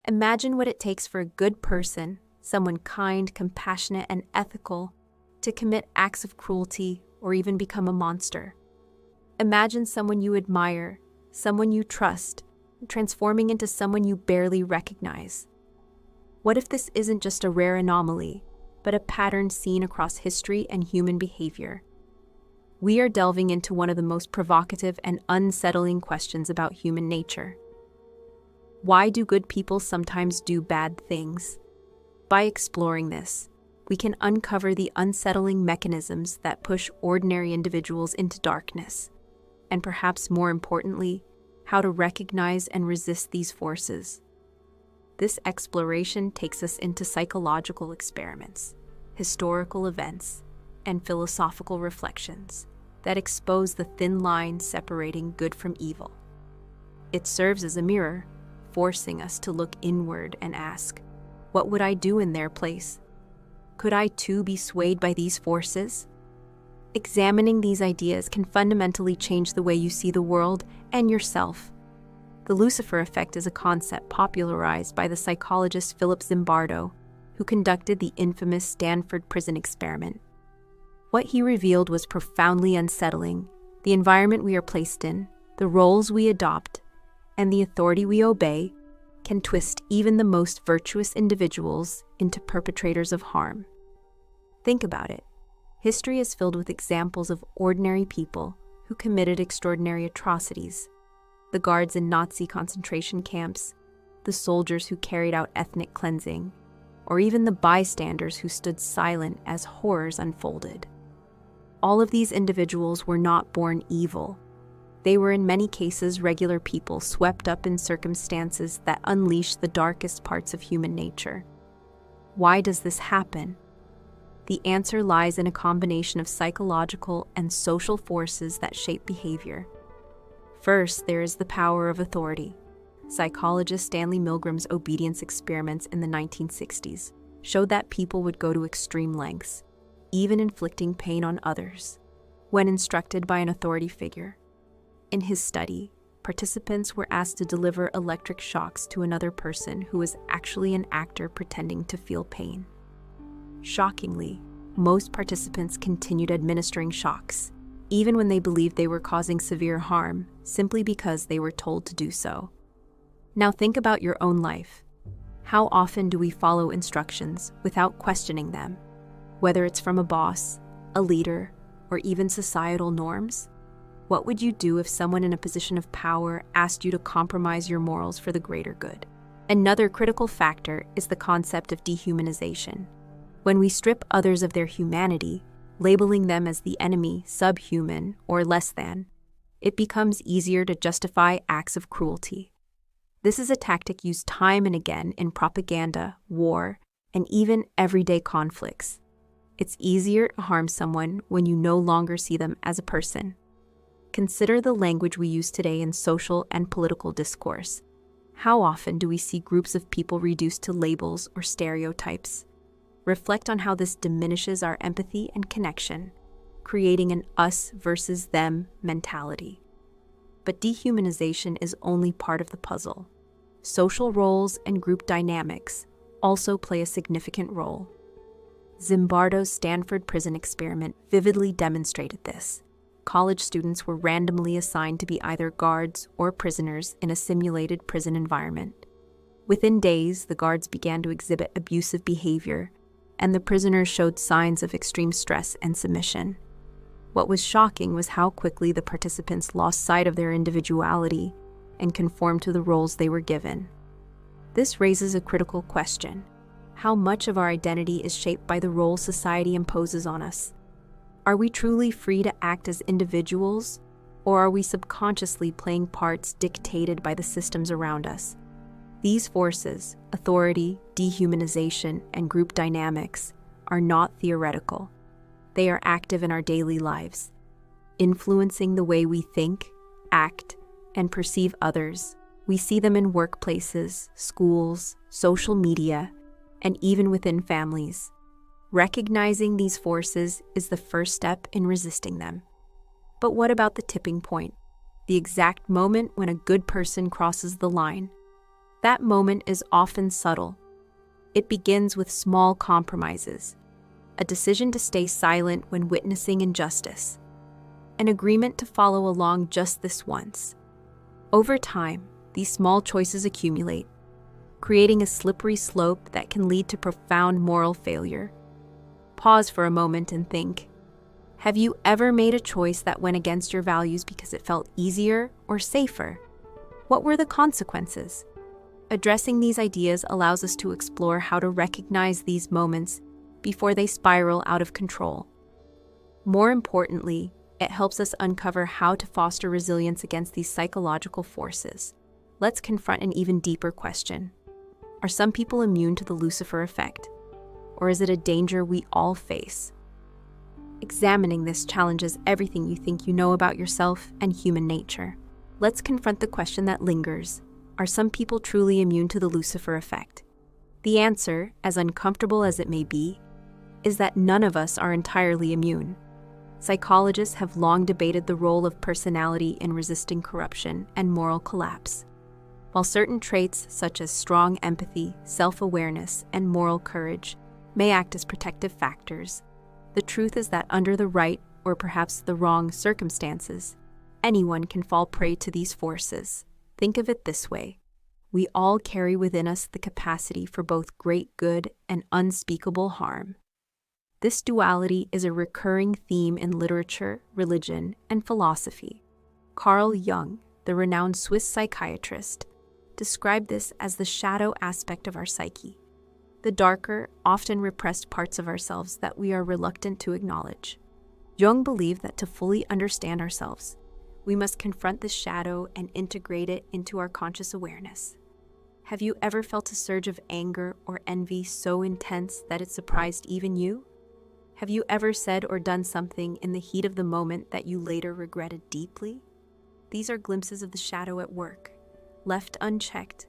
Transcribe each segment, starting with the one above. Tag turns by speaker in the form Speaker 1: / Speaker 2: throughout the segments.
Speaker 1: Imagine what it takes for a good person, someone kind, compassionate, and ethical, to commit acts of cruelty or even become a monster. Imagine someone you admire, someone you trust, transforming into someone you barely recognize. What if this isn't just a rare anomaly, but a pattern seen across history and human behavior? We are delving into one of the most provocative and unsettling questions about human nature. Why do good people sometimes do bad things? By exploring this, we can uncover the unsettling mechanisms that push ordinary individuals into darkness, and perhaps more importantly, how to recognize and resist these forces. This exploration takes us into psychological experiments, historical events, and philosophical reflections that expose the thin line separating good from evil. It serves as a mirror, forcing us to look inward and ask, what would I do in their place? Could I too be swayed by these forces? Examining these ideas can fundamentally change the way you see the world and yourself. The Lucifer effect is a concept popularized by the psychologist Philip Zimbardo, who conducted the infamous Stanford prison experiment. What he revealed was profoundly unsettling. The environment we are placed in, the roles we adopt, and the authority we obey can twist even the most virtuous individuals into perpetrators of harm. Think about it. History is filled with examples of ordinary people who committed extraordinary atrocities. The guards in Nazi concentration camps, the soldiers who carried out ethnic cleansing, or even the bystanders who stood silent as horrors unfolded. All of these individuals were not born evil. They were in many cases regular people swept up in circumstances that unleashed the darkest parts of human nature. Why does this happen? The answer lies in a combination of psychological and social forces that shape behavior. First, there is the power of authority. Psychologist Stanley Milgram's obedience experiments in the 1960s showed that people would go to extreme lengths, even inflicting pain on others, when instructed by an authority figure. In his study, participants were asked to deliver electric shocks to another person who was actually an actor pretending to feel pain. Shockingly, most participants continued administering shocks, even when they believed they were causing severe harm, simply because they were told to do so. Now think about your own life. How often do we follow instructions without questioning them, whether it's from a boss, a leader, or even societal norms? What would you do if someone in a position of power asked you to compromise your morals for the greater good? Another critical factor is the concept of dehumanization. When we strip others of their humanity, labeling them as the enemy, subhuman, or less than, it becomes easier to justify acts of cruelty. This is a tactic used time and again in propaganda, war, and even everyday conflicts. It's easier to harm someone when you no longer see them as a person. Consider the language we use today in social and political discourse. How often do we see groups of people reduced to labels or stereotypes? Reflect on how this diminishes our empathy and connection, creating an us versus them mentality. But dehumanization is only part of the puzzle. Social roles and group dynamics also play a significant role. Zimbardo's Stanford prison experiment vividly demonstrated this. College students were randomly assigned to be either guards or prisoners in a simulated prison environment. Within days, the guards began to exhibit abusive behavior, and the prisoners showed signs of extreme stress and submission. What was shocking was how quickly the participants lost sight of their individuality and conformed to the roles they were given. This raises a critical question. How much of our identity is shaped by the role society imposes on us? Are we truly free to act as individuals, or are we subconsciously playing parts dictated by the systems around us? These forces, authority, dehumanization, and group dynamics, are not theoretical. They are active in our daily lives, influencing the way we think, act, and perceive others. We see them in workplaces, schools, social media, and even within families. Recognizing these forces is the first step in resisting them. But what about the tipping point? The exact moment when a good person crosses the line? That moment is often subtle. It begins with small compromises, a decision to stay silent when witnessing injustice, an agreement to follow along just this once. Over time, these small choices accumulate, creating a slippery slope that can lead to profound moral failure. Pause for a moment and think. Have you ever made a choice that went against your values because it felt easier or safer? What were the consequences? Addressing these ideas allows us to explore how to recognize these moments before they spiral out of control. More importantly, it helps us uncover how to foster resilience against these psychological forces. Let's confront an even deeper question. Are some people immune to the Lucifer effect? Or is it a danger we all face? Examining this challenges everything you think you know about yourself and human nature. Let's confront the question that lingers. Are some people truly immune to the Lucifer effect? The answer, as uncomfortable as it may be, is that none of us are entirely immune. Psychologists have long debated the role of personality in resisting corruption and moral collapse. While certain traits such as strong empathy, self-awareness, and moral courage may act as protective factors, the truth is that under the right, or perhaps the wrong, circumstances, anyone can fall prey to these forces. Think of it this way. We all carry within us the capacity for both great good and unspeakable harm. This duality is a recurring theme in literature, religion, and philosophy. Carl Jung, the renowned Swiss psychiatrist, described this as the shadow aspect of our psyche, the darker, often repressed parts of ourselves that we are reluctant to acknowledge. Jung believed that to fully understand ourselves, we must confront this shadow and integrate it into our conscious awareness. Have you ever felt a surge of anger or envy so intense that it surprised even you? Have you ever said or done something in the heat of the moment that you later regretted deeply? These are glimpses of the shadow at work. Left unchecked,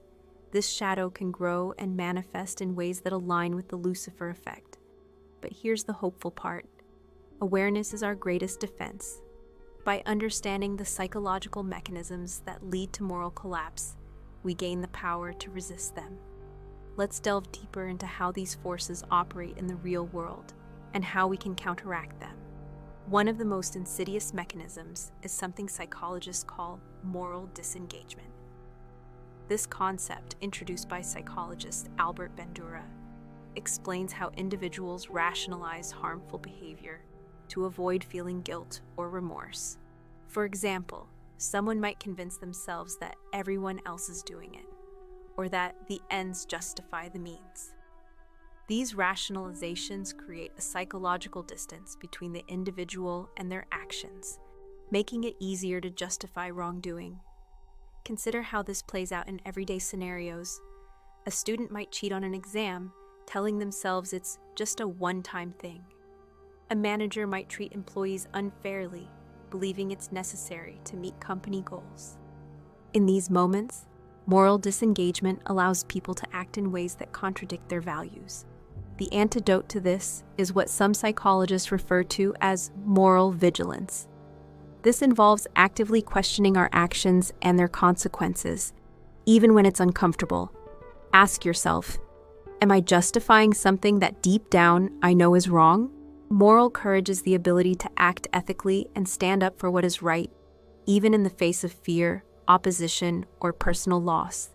Speaker 1: this shadow can grow and manifest in ways that align with the Lucifer effect. But here's the hopeful part. Awareness is our greatest defense. By understanding the psychological mechanisms that lead to moral collapse, we gain the power to resist them. Let's delve deeper into how these forces operate in the real world and how we can counteract them. One of the most insidious mechanisms is something psychologists call moral disengagement. This concept, introduced by psychologist Albert Bandura, explains how individuals rationalize harmful behavior to avoid feeling guilt or remorse. For example, someone might convince themselves that everyone else is doing it, or that the ends justify the means. These rationalizations create a psychological distance between the individual and their actions, making it easier to justify wrongdoing. Consider how this plays out in everyday scenarios. A student might cheat on an exam, telling themselves it's just a one-time thing. A manager might treat employees unfairly, believing it's necessary to meet company goals. In these moments, moral disengagement allows people to act in ways that contradict their values. The antidote to this is what some psychologists refer to as moral vigilance. This involves actively questioning our actions and their consequences, even when it's uncomfortable. Ask yourself, am I justifying something that deep down I know is wrong? Moral courage is the ability to act ethically and stand up for what is right, even in the face of fear, opposition, or personal loss.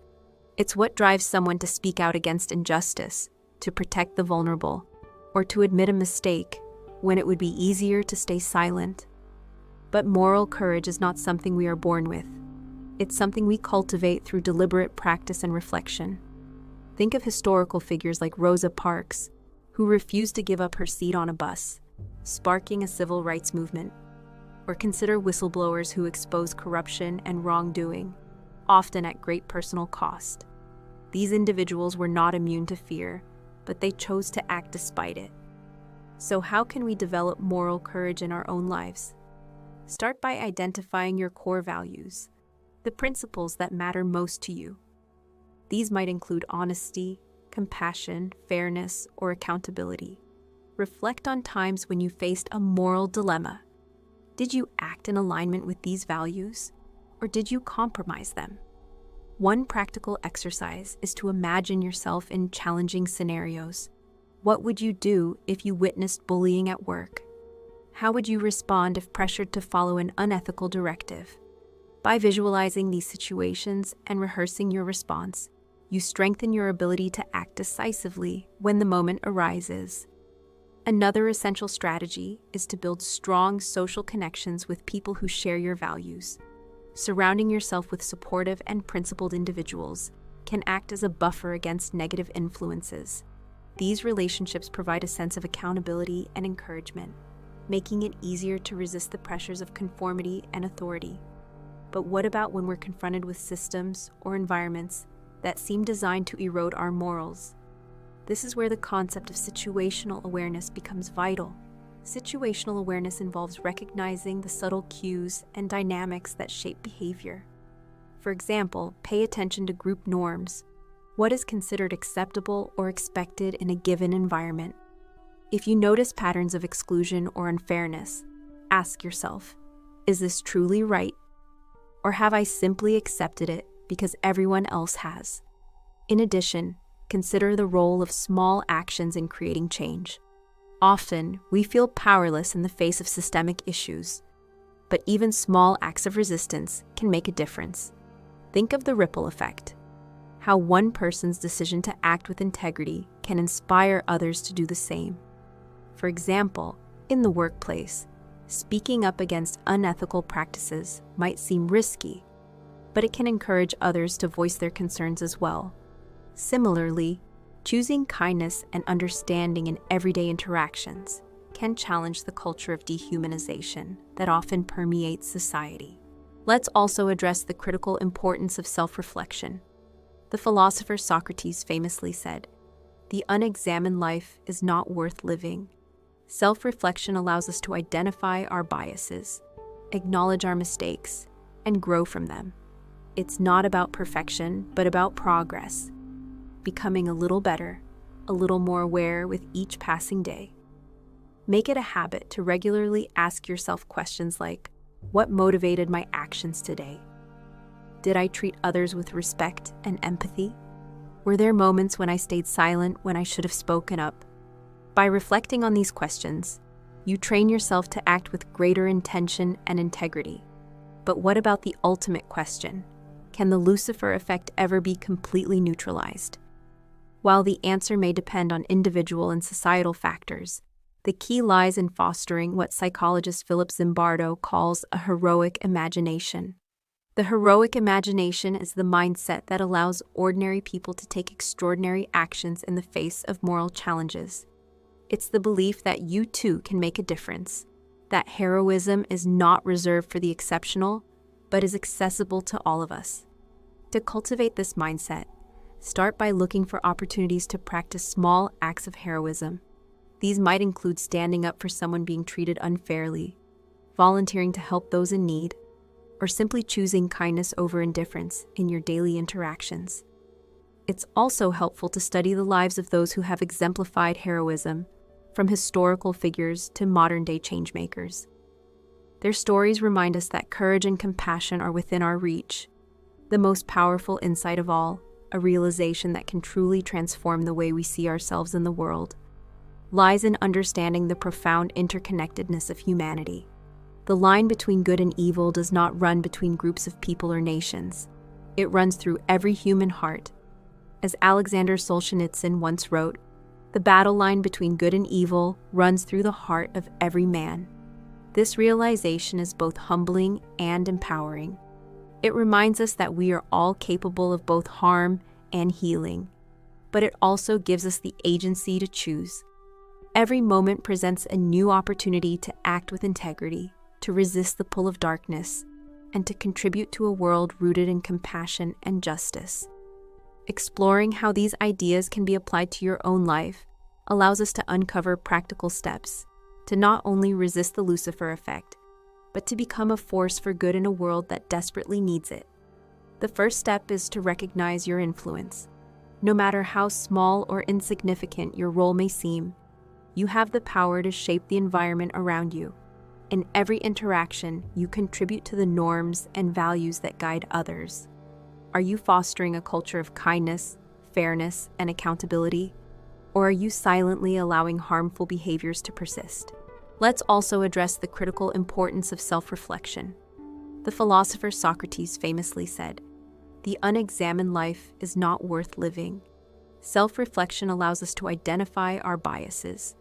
Speaker 1: It's what drives someone to speak out against injustice, to protect the vulnerable, or to admit a mistake when it would be easier to stay silent. But moral courage is not something we are born with. It's something we cultivate through deliberate practice and reflection. Think of historical figures like Rosa Parks, who refused to give up her seat on a bus, sparking a civil rights movement. Or consider whistleblowers who expose corruption and wrongdoing, often at great personal cost. These individuals were not immune to fear, but they chose to act despite it. So how can we develop moral courage in our own lives? Start by identifying your core values, the principles that matter most to you. These might include honesty, compassion, fairness, or accountability. Reflect on times when you faced a moral dilemma. Did you act in alignment with these values, or did you compromise them? One practical exercise is to imagine yourself in challenging scenarios. What would you do if you witnessed bullying at work? How would you respond if pressured to follow an unethical directive? By visualizing these situations and rehearsing your response, you strengthen your ability to act decisively when the moment arises. Another essential strategy is to build strong social connections with people who share your values. Surrounding yourself with supportive and principled individuals can act as a buffer against negative influences. These relationships provide a sense of accountability and encouragement, making it easier to resist the pressures of conformity and authority. But what about when we're confronted with systems or environments that seem designed to erode our morals? This is where the concept of situational awareness becomes vital. Situational awareness involves recognizing the subtle cues and dynamics that shape behavior. For example, pay attention to group norms. What is considered acceptable or expected in a given environment? If you notice patterns of exclusion or unfairness, ask yourself, is this truly right? Or have I simply accepted it because everyone else has? In addition, consider the role of small actions in creating change. Often, we feel powerless in the face of systemic issues, but even small acts of resistance can make a difference. Think of the ripple effect, how one person's decision to act with integrity can inspire others to do the same. For example, in the workplace, speaking up against unethical practices might seem risky, but it can encourage others to voice their concerns as well. Similarly, choosing kindness and understanding in everyday interactions can challenge the culture of dehumanization that often permeates society. Let's also address the critical importance of self-reflection. The philosopher Socrates famously said, "The unexamined life is not worth living." Self-reflection allows us to identify our biases, acknowledge our mistakes, and grow from them. It's not about perfection, but about progress, becoming a little better, a little more aware with each passing day. Make it a habit to regularly ask yourself questions like, what motivated my actions today? Did I treat others with respect and empathy? Were there moments when I stayed silent when I should have spoken up? By reflecting on these questions, you train yourself to act with greater intention and integrity. But what about the ultimate question? Can the Lucifer effect ever be completely neutralized? While the answer may depend on individual and societal factors, the key lies in fostering what psychologist Philip Zimbardo calls a heroic imagination. The heroic imagination is the mindset that allows ordinary people to take extraordinary actions in the face of moral challenges. It's the belief that you too can make a difference, that heroism is not reserved for the exceptional, but is accessible to all of us. To cultivate this mindset, start by looking for opportunities to practice small acts of heroism. These might include standing up for someone being treated unfairly, volunteering to help those in need, or simply choosing kindness over indifference in your daily interactions. It's also helpful to study the lives of those who have exemplified heroism, from historical figures to modern-day changemakers. Their stories remind us that courage and compassion are within our reach. The most powerful insight of all, a realization that can truly transform the way we see ourselves in the world, lies in understanding the profound interconnectedness of humanity. The line between good and evil does not run between groups of people or nations. It runs through every human heart. As Alexander Solzhenitsyn once wrote, the battle line between good and evil runs through the heart of every man. This realization is both humbling and empowering. It reminds us that we are all capable of both harm and healing, but it also gives us the agency to choose. Every moment presents a new opportunity to act with integrity, to resist the pull of darkness, and to contribute to a world rooted in compassion and justice. Exploring how these ideas can be applied to your own life allows us to uncover practical steps to not only resist the Lucifer effect, but to become a force for good in a world that desperately needs it. The first step is to recognize your influence. No matter how small or insignificant your role may seem, you have the power to shape the environment around you. In every interaction, you contribute to the norms and values that guide others. Are you fostering a culture of kindness, fairness, and accountability? Or are you silently allowing harmful behaviors to persist? Let's also address the critical importance of self-reflection. The philosopher Socrates famously said, "The unexamined life is not worth living." Self-reflection allows us to identify our biases,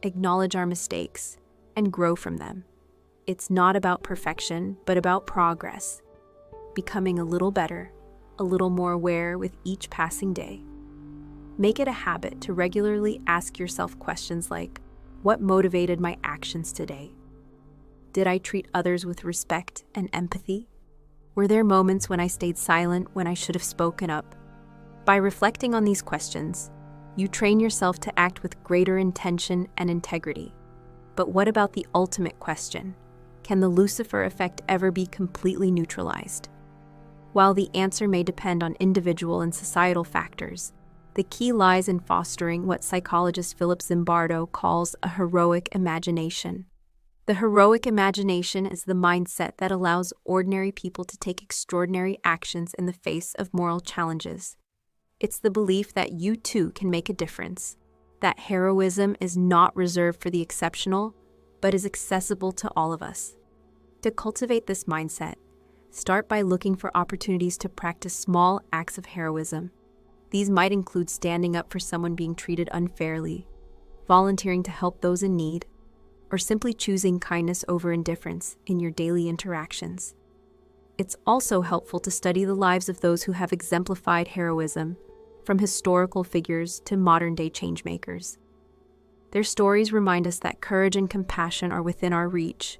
Speaker 1: acknowledge our mistakes, and grow from them. It's not about perfection, but about progress, becoming a little better, a little more aware with each passing day. Make it a habit to regularly ask yourself questions like, what motivated my actions today? Did I treat others with respect and empathy? Were there moments when I stayed silent when I should have spoken up? By reflecting on these questions, you train yourself to act with greater intention and integrity. But what about the ultimate question? Can the Lucifer effect ever be completely neutralized? While the answer may depend on individual and societal factors, the key lies in fostering what psychologist Philip Zimbardo calls a heroic imagination. The heroic imagination is the mindset that allows ordinary people to take extraordinary actions in the face of moral challenges. It's the belief that you too can make a difference, that heroism is not reserved for the exceptional, but is accessible to all of us. To cultivate this mindset, start by looking for opportunities to practice small acts of heroism. These might include standing up for someone being treated unfairly, volunteering to help those in need, or simply choosing kindness over indifference in your daily interactions. It's also helpful to study the lives of those who have exemplified heroism, from historical figures to modern-day changemakers. Their stories remind us that courage and compassion are within our reach.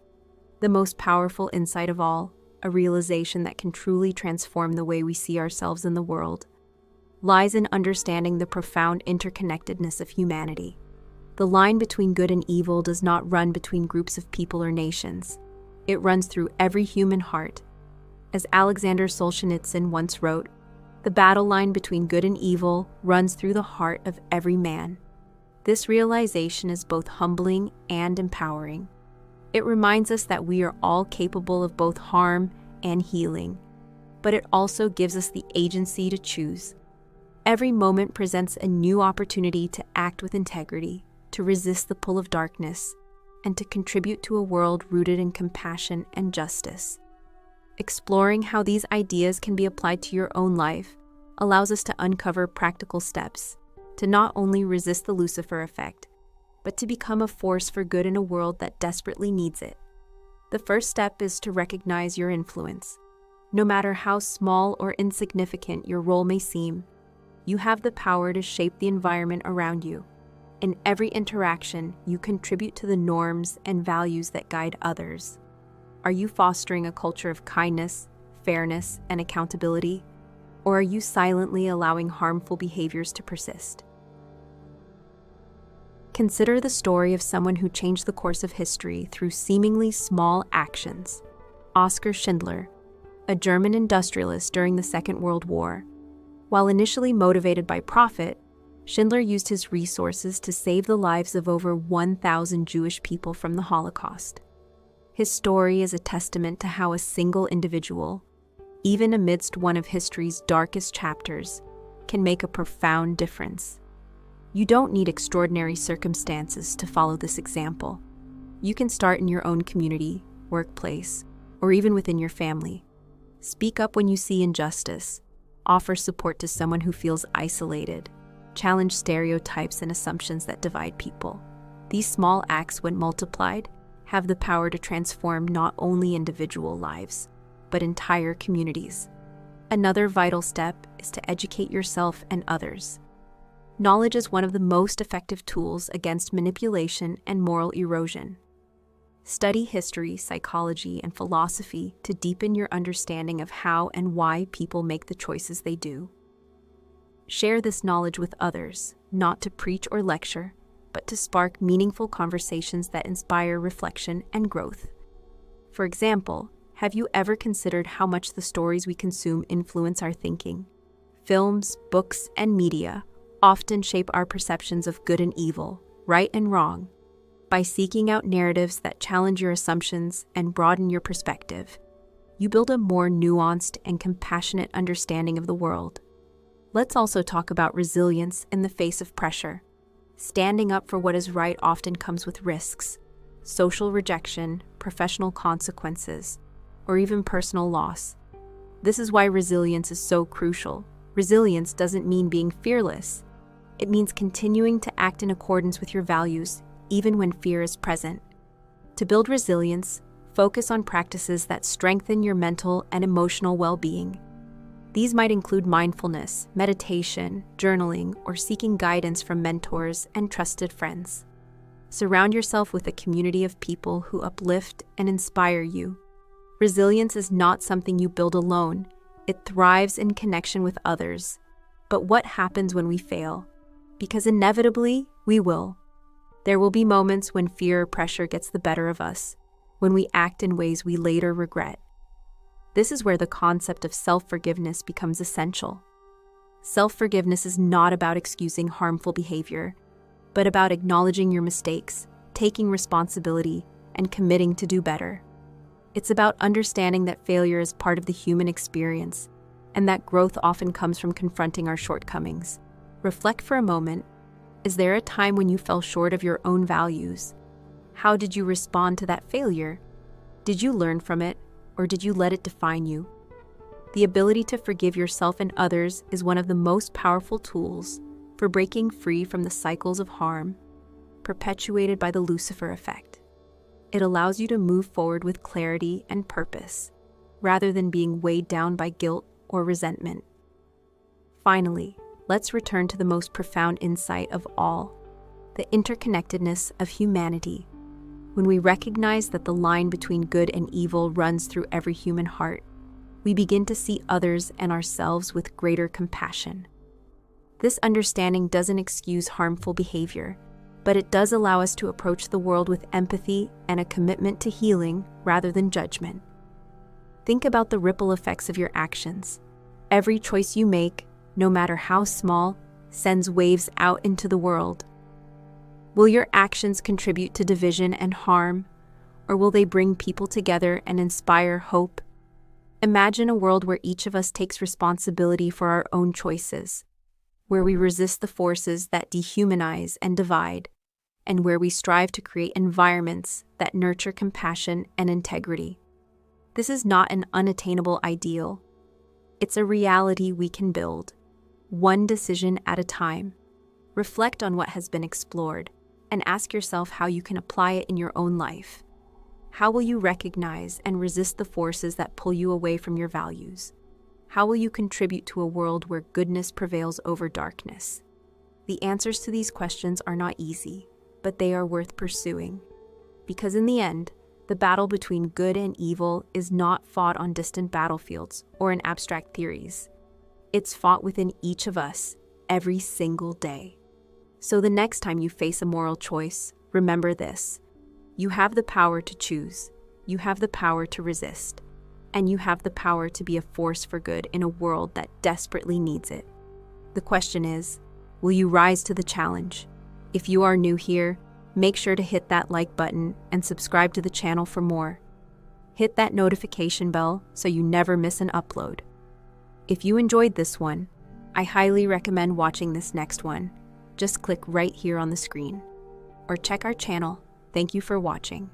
Speaker 1: The most powerful insight of all, a realization that can truly transform the way we see ourselves in the world, lies in understanding the profound interconnectedness of humanity. The line between good and evil does not run between groups of people or nations. It runs through every human heart. As Alexander Solzhenitsyn once wrote, "The battle line between good and evil runs through the heart of every man." This realization is both humbling and empowering. It reminds us that we are all capable of both harm and healing, but it also gives us the agency to choose. Every moment presents a new opportunity to act with integrity, to resist the pull of darkness, and to contribute to a world rooted in compassion and justice. Exploring how these ideas can be applied to your own life allows us to uncover practical steps to not only resist the Lucifer effect, but to become a force for good in a world that desperately needs it. The first step is to recognize your influence. No matter how small or insignificant your role may seem, you have the power to shape the environment around you. In every interaction, you contribute to the norms and values that guide others. Are you fostering a culture of kindness, fairness, and accountability? Or are you silently allowing harmful behaviors to persist? Consider the story of someone who changed the course of history through seemingly small actions. Oskar Schindler, a German industrialist during the Second World War. While initially motivated by profit, Schindler used his resources to save the lives of over 1,000 Jewish people from the Holocaust. His story is a testament to how a single individual, even amidst one of history's darkest chapters, can make a profound difference. You don't need extraordinary circumstances to follow this example. You can start in your own community, workplace, or even within your family. Speak up when you see injustice. Offer support to someone who feels isolated. Challenge stereotypes and assumptions that divide people. These small acts, when multiplied, have the power to transform not only individual lives, but entire communities. Another vital step is to educate yourself and others. Knowledge is one of the most effective tools against manipulation and moral erosion. Study history, psychology, and philosophy to deepen your understanding of how and why people make the choices they do. Share this knowledge with others, not to preach or lecture, but to spark meaningful conversations that inspire reflection and growth. For example, have you ever considered how much the stories we consume influence our thinking? Films, books, and media often shape our perceptions of good and evil, right and wrong. By seeking out narratives that challenge your assumptions and broaden your perspective, you build a more nuanced and compassionate understanding of the world. Let's also talk about resilience in the face of pressure. Standing up for what is right often comes with risks, social rejection, professional consequences, or even personal loss. This is why resilience is so crucial. Resilience doesn't mean being fearless. It means continuing to act in accordance with your values, even when fear is present. To build resilience, focus on practices that strengthen your mental and emotional well-being. These might include mindfulness, meditation, journaling, or seeking guidance from mentors and trusted friends. Surround yourself with a community of people who uplift and inspire you. Resilience is not something you build alone. It thrives in connection with others. But what happens when we fail? Because inevitably, we will. There will be moments when fear or pressure gets the better of us, when we act in ways we later regret. This is where the concept of self-forgiveness becomes essential. Self-forgiveness is not about excusing harmful behavior, but about acknowledging your mistakes, taking responsibility, and committing to do better. It's about understanding that failure is part of the human experience, and that growth often comes from confronting our shortcomings. Reflect for a moment. Is there a time when you fell short of your own values? How did you respond to that failure? Did you learn from it, or did you let it define you? The ability to forgive yourself and others is one of the most powerful tools for breaking free from the cycles of harm perpetuated by the Lucifer effect. It allows you to move forward with clarity and purpose, rather than being weighed down by guilt or resentment. Finally, let's return to the most profound insight of all, the interconnectedness of humanity. When we recognize that the line between good and evil runs through every human heart, we begin to see others and ourselves with greater compassion. This understanding doesn't excuse harmful behavior, but it does allow us to approach the world with empathy and a commitment to healing rather than judgment. Think about the ripple effects of your actions. Every choice you make, no matter how small, sends waves out into the world. Will your actions contribute to division and harm, or will they bring people together and inspire hope? Imagine a world where each of us takes responsibility for our own choices, where we resist the forces that dehumanize and divide, and where we strive to create environments that nurture compassion and integrity. This is not an unattainable ideal. It's a reality we can build, one decision at a time. Reflect on what has been explored, and ask yourself how you can apply it in your own life. How will you recognize and resist the forces that pull you away from your values? How will you contribute to a world where goodness prevails over darkness? The answers to these questions are not easy, but they are worth pursuing. Because in the end, the battle between good and evil is not fought on distant battlefields or in abstract theories. It's fought within each of us every single day. So the next time you face a moral choice, remember this. You have the power to choose, you have the power to resist, and you have the power to be a force for good in a world that desperately needs it. The question is, will you rise to the challenge? If you are new here, make sure to hit that like button and subscribe to the channel for more. Hit that notification bell so you never miss an upload. If you enjoyed this one, I highly recommend watching this next one. Just click right here on the screen. Or check our channel. Thank you for watching.